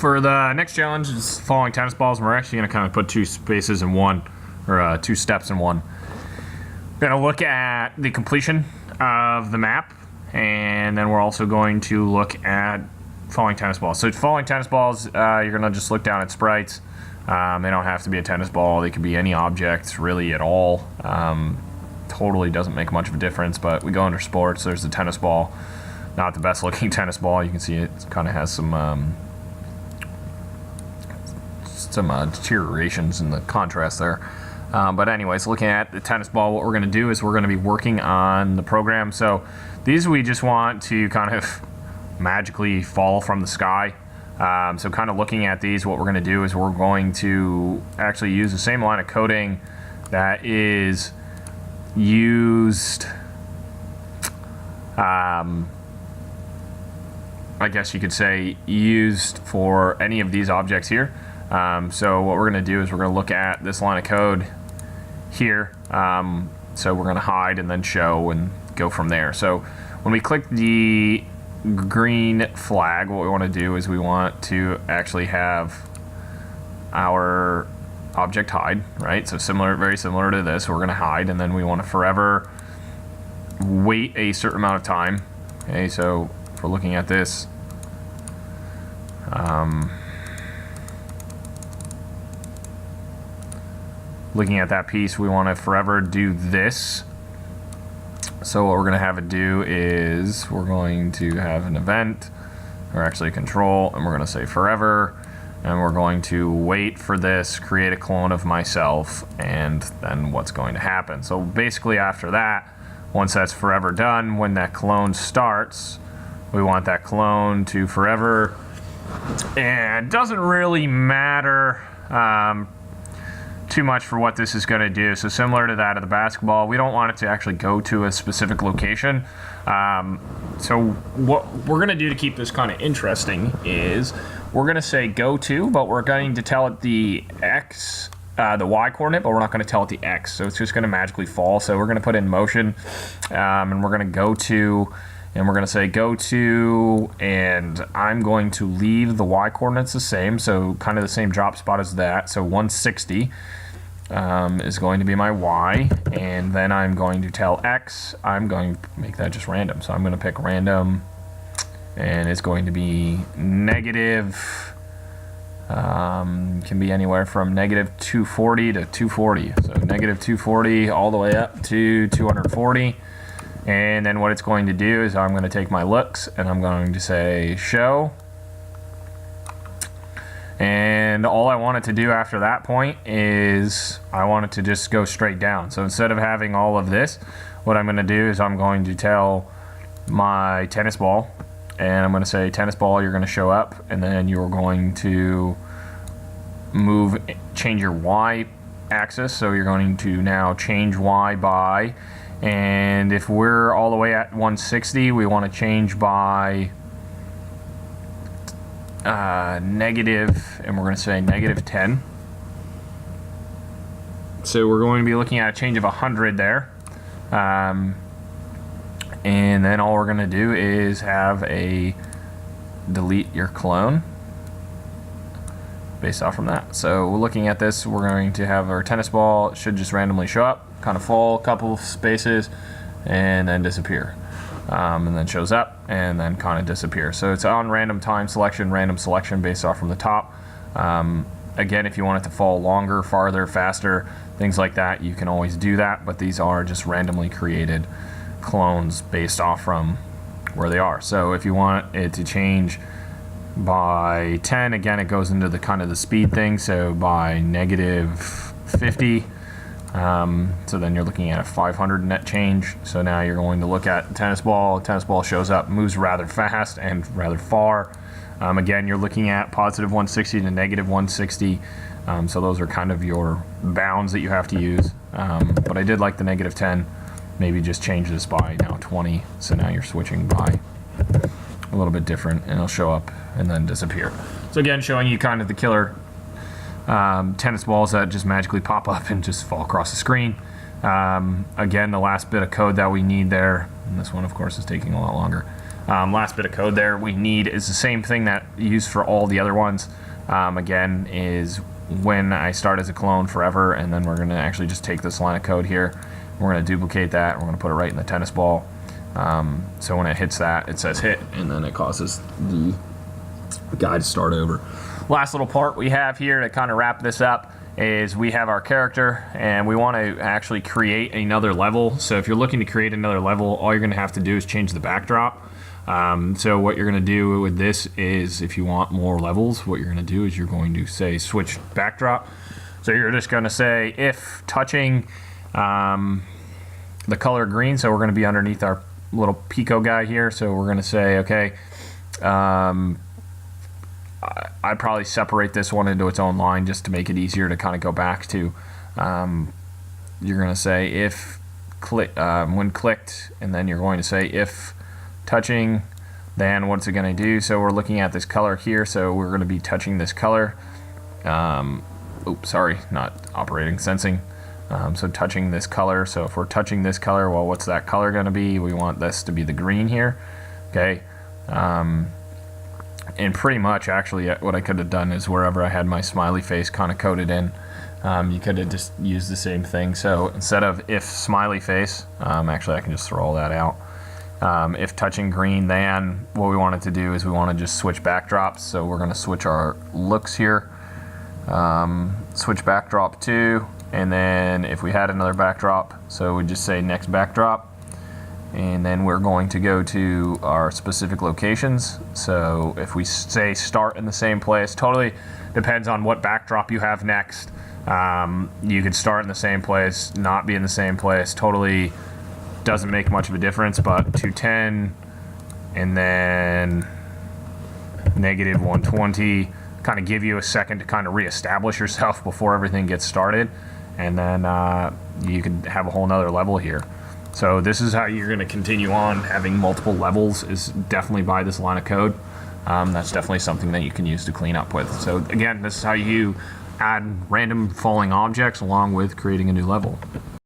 for the next challenge is falling tennis balls. We're actually going to kind of put two spaces in one, or two steps in one. We're going to look at the completion of the map, and then we're also going to look at falling tennis balls. So falling tennis balls, you're going to just look down at sprites. They don't have to be a tennis ball. They could be any object really at all. Totally doesn't make much of a difference, but we go under sports. There's the tennis ball. Not the best looking tennis ball. You can see it kind of has some deteriorations in the contrast there. But anyways, looking at the tennis ball, what we're going to do is we're going to be working on the program. So these we just want to kind of magically fall from the sky. So kind of looking at these, what we're going to do is we're going to actually use the same line of coding that is used, I guess you could say, used for any of these objects here. So what we're going to do is we're going to look at this line of code here. So we're going to hide and then show and go from there. So when we click the green flag, what we want to do is we want to actually have our object hide, right? So similar, very similar to this. We're going to hide, and then we want to forever wait a certain amount of time. Okay, so if we're looking at this, looking at that piece, we want to forever do this. So what we're going to have it do is we're going to have an event, or actually a control, and we're going to say forever, and we're going to wait for this, create a clone of myself, and then what's going to happen. So basically after that, once that's forever done, when that clone starts, we want that clone to forever, and it doesn't really matter too much for what this is going to do. So similar to that of the basketball, we don't want it to actually go to a specific location. So what we're going to do to keep this kind of interesting is we're going to say go to, but we're going to tell it the X, the Y coordinate, but we're not going to tell it the X. So it's just going to magically fall. So we're going to put in motion, and we're going to go to, and we're going to say go to, and I'm going to leave the Y coordinates the same. So kind of the same drop spot as that. So 160. Is going to be my Y, and then I'm going to tell X, I'm going to make that just random. So I'm going to pick random, and it's going to be negative, can be anywhere from negative 240 to 240. So negative 240 all the way up to 240. And then what it's going to do is I'm going to take my looks, and I'm going to say show. And all I want it to do after that point is I want it to just go straight down. So instead of having all of this, what I'm going to do is I'm going to tell my tennis ball, and I'm going to say tennis ball, you're going to show up, and then you're going to change your Y axis. So you're going to now change Y by, and if we're all the way at 160, we want to change by negative, and we're going to say negative 10. So we're going to be looking at a change of 100 there. And then all we're going to do is have a delete your clone based off from that. So we're looking at this, we're going to have our tennis ball. It should just randomly show up, kind of fall a couple of spaces, and then disappear. And then shows up and then kind of disappears. So it's on random selection based off from the top. Again, if you want it to fall longer, farther, faster, things like that, you can always do that, but these are just randomly created clones based off from where they are. So if you want it to change by 10, again, it goes into the kind of the speed thing. So by negative 50, so then you're looking at a 500 net change. So now you're going to look at tennis ball. Tennis ball shows up, moves rather fast and rather far. Again, you're looking at positive 160 to negative 160. So those are kind of your bounds that you have to use. But I did like the negative 10. Maybe just change this by now 20. So now you're switching by a little bit different, and it'll show up and then disappear. So again, showing you kind of the killer tennis balls that just magically pop up and just fall across the screen. Again, the last bit of code that we need there, and this one of course is taking a lot longer, Last bit of code there we need is the same thing that you use for all the other ones. Again, is when I start as a clone forever, and then we're going to actually just take this line of code here. We're going to duplicate that. We're going to put it right in the tennis ball. So when it hits that, it says hit, and then it causes the guy to start over. Last little part we have here to kind of wrap this up is we have our character, and we want to actually create another level. So if you're looking to create another level, all you're going to have to do is change the backdrop. So what you're going to do with this is, if you want more levels, what you're going to do is you're going to say switch backdrop. So you're just going to say if touching the color green, so we're going to be underneath our little Pico guy here. So we're going to say, okay, I'd probably separate this one into its own line just to make it easier to kind of go back to. You're going to say if when clicked, and then you're going to say if touching, then what's it going to do? So we're looking at this color here, so we're going to be touching this color. Oops, sorry, not operating, sensing. So touching this color. So if we're touching this color, well, what's that color going to be? We want this to be the green here. Okay. And pretty much, actually, what I could have done is wherever I had my smiley face kind of coded in, you could have just used the same thing. So instead of if smiley face, actually I can just throw all that out. If touching green, then what we wanted to do is we want to just switch backdrops. So we're going to switch our looks here. Switch backdrop to, and then if we had another backdrop, so we just say next backdrop. And then we're going to go to our specific locations. So if we say start in the same place, totally depends on what backdrop you have next. You could start in the same place, not be in the same place. Totally doesn't make much of a difference, but 210 and then negative 120 kind of give you a second to kind of reestablish yourself before everything gets started. And then you could have a whole nother level here. So this is how you're going to continue on. Having multiple levels is definitely by this line of code. That's definitely something that you can use to clean up with. So again, this is how you add random falling objects along with creating a new level.